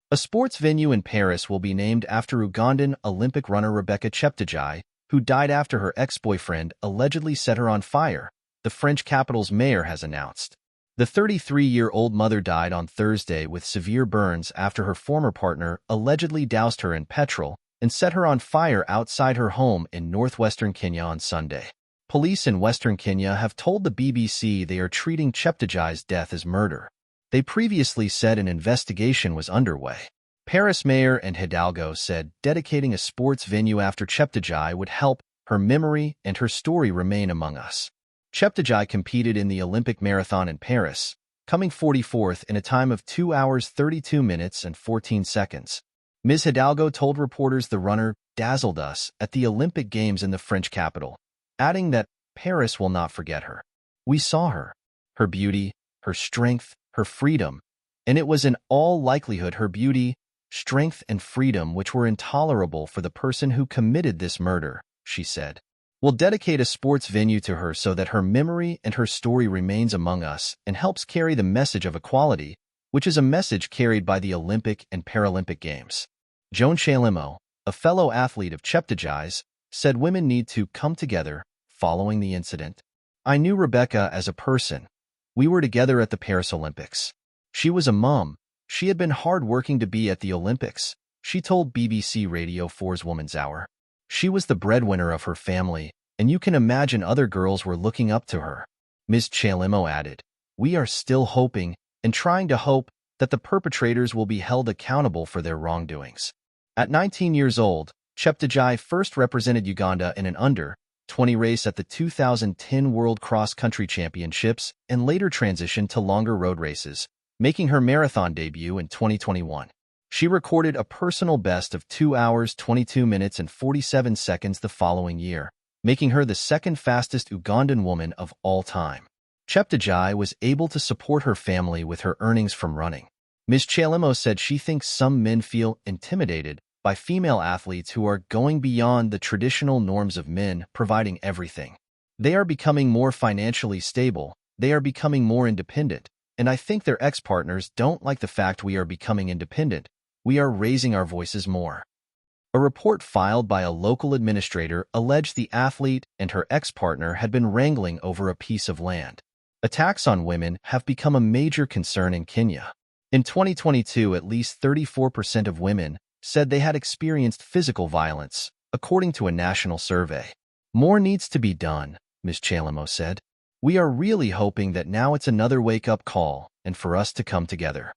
A sports venue in Paris will be named after Ugandan Olympic runner Rebecca Cheptegei, who died after her ex-boyfriend allegedly set her on fire, the French capital's mayor has announced. The 33-year-old mother died on Thursday with severe burns after her former partner allegedly doused her in petrol and set her on fire outside her home in northwestern Kenya on Sunday. Police in western Kenya have told the BBC they are treating Cheptegei's death as murder. They previously said an investigation was underway. Paris Mayor Anne Hidalgo said dedicating a sports venue after Cheptegei would help her memory and her story remain among us. Cheptegei competed in the Olympic marathon in Paris, coming 44th in a time of 2 hours 32 minutes and 14 seconds. Ms. Hidalgo told reporters the runner dazzled us at the Olympic Games in the French capital, adding that Paris will not forget her. We saw her beauty, her strength, her freedom, and it was in all likelihood her beauty, strength, and freedom which were intolerable for the person who committed this murder, she said. We'll dedicate a sports venue to her so that her memory and her story remains among us and helps carry the message of equality, which is a message carried by the Olympic and Paralympic Games. Joan Chalimo, a fellow athlete of Cheptegei's, said women need to come together following the incident. I knew Rebecca as a person. We were together at the Paris Olympics. She was a mom. She had been hard-working to be at the Olympics, she told BBC Radio 4's Woman's Hour. She was the breadwinner of her family, and you can imagine other girls were looking up to her. Ms. Chalimo added, we are still hoping and trying to hope that the perpetrators will be held accountable for their wrongdoings. At 19 years old, Cheptegei first represented Uganda in an under-20 race at the 2010 World Cross Country Championships and later transitioned to longer road races, making her marathon debut in 2021. She recorded a personal best of 2 hours 22 minutes and 47 seconds the following year, making her the second fastest Ugandan woman of all time. Cheptegei was able to support her family with her earnings from running. Ms. Chalimo said she thinks some men feel intimidated by female athletes who are going beyond the traditional norms of men providing everything. They are becoming more financially stable, they are becoming more independent, and I think their ex-partners don't like the fact we are becoming independent. We are raising our voices more. A report filed by a local administrator alleged the athlete and her ex-partner had been wrangling over a piece of land. Attacks on women have become a major concern in Kenya. In 2022, at least 34% of women said they had experienced physical violence, according to a national survey. More needs to be done, Ms. Chalimo said. We are really hoping that now it's another wake-up call and for us to come together.